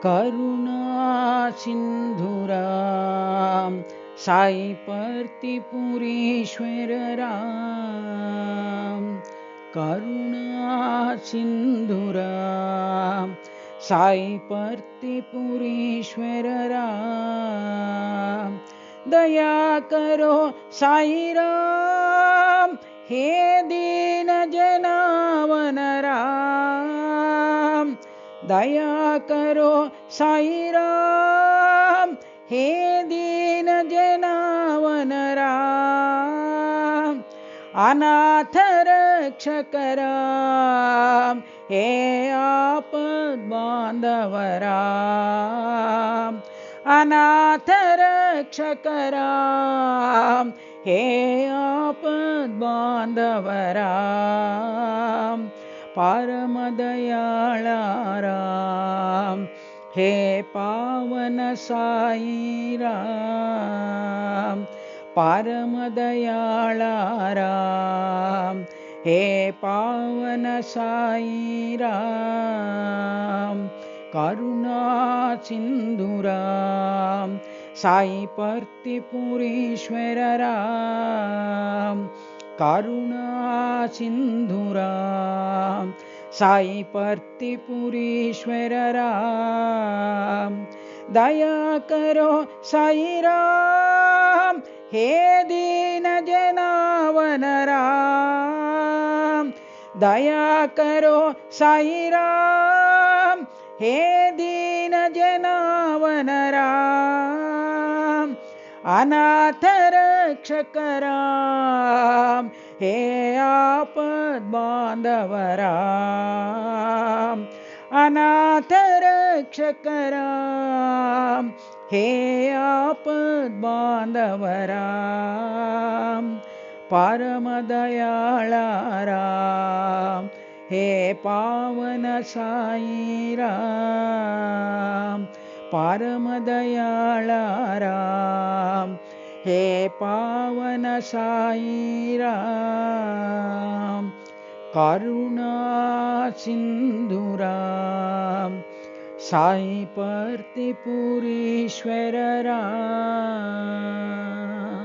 करुणा सिंधुराम साई परतिपुरीश्वर राम। करुणा सिंधुराम साई परतिपुरीश्वर राम। दया करो साई राम हे दीन जनावन राम। दया करो साई राम हे दीन जनावन राम। अनाथ रक्षक राम हे आपद बांधव राम। अनाथ रक्षक राम हे आपद बांधव राम। परम दयाळा राम हे पावन साई राम। परम दयाळा राम हे पावन साई राम। करुणा सिंधुराम साई परतिपुरीश्वर राम। करुणा सिंधुराम साई परतिपुरीश्वर राम। दया करो साई राम हे दीन जनावन राम। दया करो साई राम हे दीन जनावन राम। अनाथ रक्षक राम हे आपद बांधव राम। अनाथ रक्षक राम हे आपद बांधव राम। परम दयाळा राम हे पावन साई राम। परम दयाळा राम हे पावन साई राम। करुणा सिंधुराम साई परतिपुरीश्वर राम।